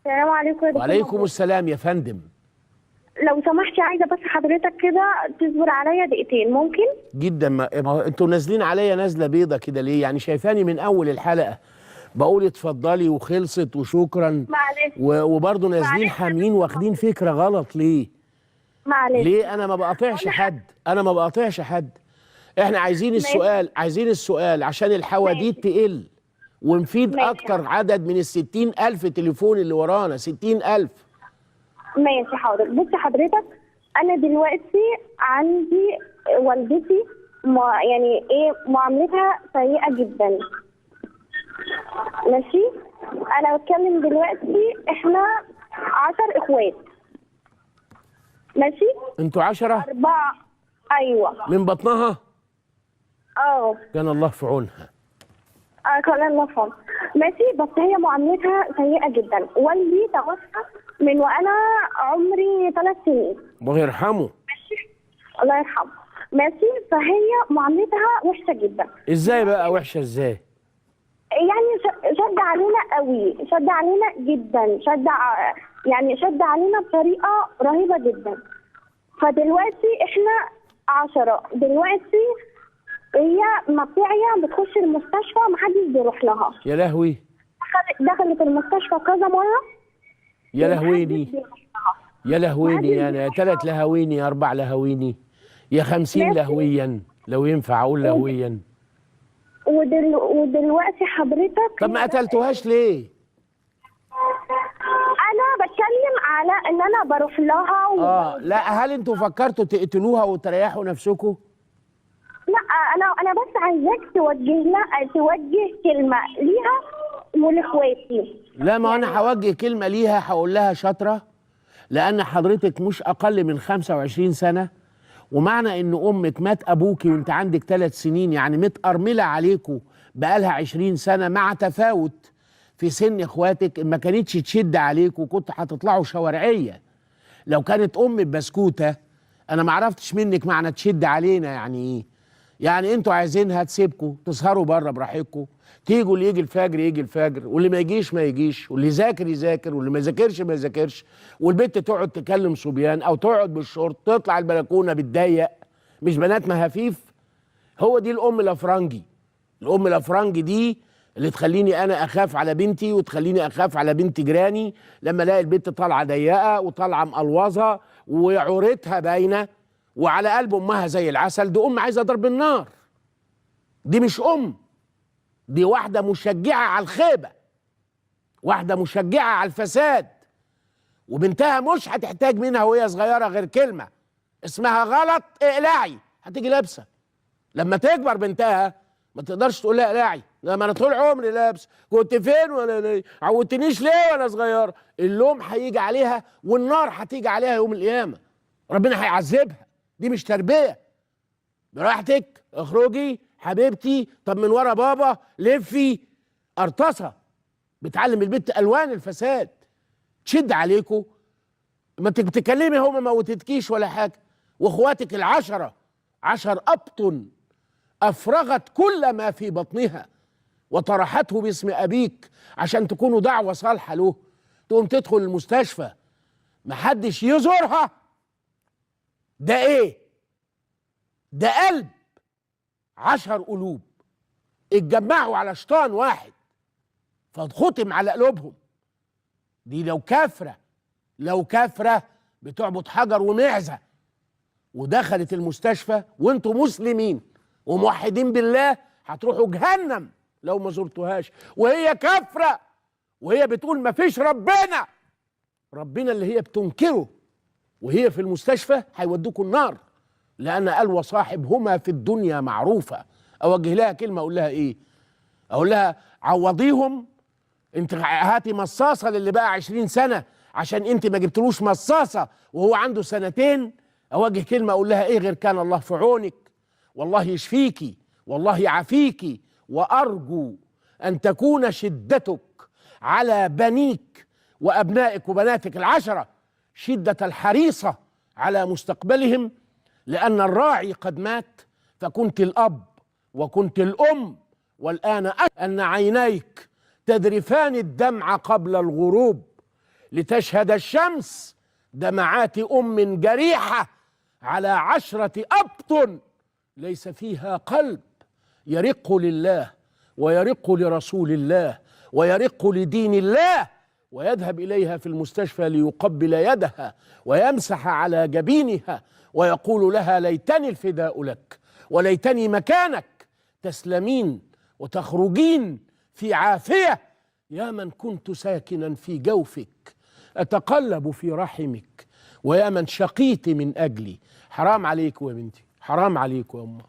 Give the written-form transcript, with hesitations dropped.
السلام عليكم يا دكتور وعليكم مبروك. السلام يا فندم. لو سمحتي عايزه بس حضرتك كده تصبر عليا دقيقتين ممكن؟ جدا. ما هو انتوا نازلين عليا نازله بيضه كده ليه؟ يعني شايفاني من اول الحلقه بقول اتفضلي وخلصت وشكرا، معلش وبرضه نازلين معلش يا حامين دكتور واخدين مبروك. فكره غلط ليه؟ معلش ليه انا ما بقاطعش كل حاجه حد؟ انا ما بقاطعش حد. احنا عايزين ماشي السؤال، عايزين السؤال عشان الحواديت ماشي تقل ونفيد ماشي اكتر عدد من ال60,000 تليفون اللي ورانا. 60,000. ماشي حاضر. بصي حضرتك، انا دلوقتي عندي والدتي يعني ايه معاملتها سيئه جدا. ماشي، انا بتكلم دلوقتي احنا 10 اخوات. ماشي، انتوا 10 4. ايوه من بطنها؟ اه كان الله في عونها. كان الله يرحمها. ماشي، بس هي معاملتها سيئة جدا. والدي توفى من وانا عمري 3 سنين. الله يرحمه. ماشي، الله يرحمه. ماشي، فهي معاملتها وحشة جدا. ازاي بقى وحشه ازاي؟ يعني شد علينا قوي، شد علينا جدا، يعني شد علينا بطريقة رهيبة جدا. فدلوقتي احنا 10 دلوقتي. هي ما بتعيا بتخش المستشفى محدش بيروح لها. يا لهوي. دخلت المستشفى كذا مرة. يا ومحدش لهويني. بيروح لها. يا لهويني، محدش يعني بيروح 3 لها. لهويني، يا 4 لهويني، يا 50 ماشي. لهويا لو ينفع اقول لهويا. ودلوقتي حضرتك طب ما قتلتوهاش ليه؟ انا بتكلم على ان انا بروح لها لا، هل انتوا فكرتوا تقتلوها وتريحوا نفسكم؟ لا، انا بس عايزاك توجه كلمه ليها ولاخواتي. لا، ما انا هوجه كلمه ليها، هقول لها شاطره، لان حضرتك مش اقل من 25 سنه، ومعنى ان امك مات ابوكي وانت عندك 3 سنين، يعني متأرملة عليكوا بقالها 20 سنه، مع تفاوت في سن اخواتك. ما كانتش تشد عليكوا كنت هتطلعوا شوارعيه. لو كانت امك بسكوته انا ما عرفتش منك معنى تشد علينا يعني ايه. يعني انتوا عايزينها تسيبكوا تسهروا بره براحتكم، تيجوا اللي يجي الفجر يجي الفجر، واللي ما يجيش ما يجيش، واللي يذاكر يذاكر، واللي ما يذاكرش ما يذاكرش، والبنت تقعد تكلم صبيان او تقعد بالشورت تطلع البلكونه بتضيق. مش بنات مهافيف. هو دي الام الافرنجي. الام الافرنجي دي اللي تخليني انا اخاف على بنتي وتخليني اخاف على بنت جيراني لما الاقي البنت طالعه ضيقه وطالعه مقلوظه وعورتها باينه وعلى قلب امها زي العسل. دي ام عايزه ضرب النار. دي مش ام، دي واحده مشجعه على الخيبه، واحده مشجعه على الفساد. وبنتها مش هتحتاج منها وهي صغيره غير كلمه اسمها غلط اقلعي، هتيجي لابسه. لما تكبر بنتها ما تقدرش تقول لها اقلعي. لما انا طول عمري لابس، كنت فين وانا ليه؟ عودتنيش ليه وانا صغيره؟ اللوم هيجي عليها والنار هتيجي عليها يوم القيامه. ربنا هيعذبها. دي مش تربيه. براحتك اخرجي حبيبتي، طب من ورا بابا لفي. قرطصه بتعلم البنت الوان الفساد. تشد عليكم ما تتكلمي، هو ما موتتكيش ولا حاجه. واخواتك ال10 10 ابطن افرغت كل ما في بطنها وطرحته باسم ابيك عشان تكونوا دعوه صالحه له. تقوم تدخل المستشفى محدش يزورها. ده ايه؟ ده قلب 10 قلوب اتجمعوا على شيطان واحد فختم على قلوبهم. دي لو كافره بتعبد حجر ومعزه ودخلت المستشفى وانتوا مسلمين وموحدين بالله هتروحوا جهنم لو ما زرتوهاش. وهي كافره وهي بتقول ما فيش ربنا. ربنا اللي هي بتنكره وهي في المستشفى هيودوكوا النار، لأن قال وصاحبهما في الدنيا معروفة. أوجه لها كلمة أقول لها إيه؟ أقول لها عوضيهم. أنت هاتي مصاصة للي بقى 20 سنة عشان أنت ما جبتلوش مصاصة وهو عنده 2 سنين. أوجه كلمة أقول لها إيه غير كان الله في عونك، والله يشفيكي والله يعافيكي. وأرجو أن تكون شدتك على بنيك وأبنائك وبناتك ال10 شدة الحريصة على مستقبلهم، لأن الراعي قد مات فكنت الأب وكنت الأم، والآن أن عينيك تذرفان الدمع قبل الغروب لتشهد الشمس دمعات أم جريحة على 10 أبطن ليس فيها قلب يرق لله ويرق لرسول الله ويرق لدين الله، ويذهب إليها في المستشفى ليقبل يدها ويمسح على جبينها ويقول لها ليتني الفداء لك وليتني مكانك، تسلمين وتخرجين في عافية يا من كنت ساكنا في جوفك أتقلب في رحمك، ويا من شقيت من أجلي. حرام عليك يا بنتي، حرام عليك يا أمه.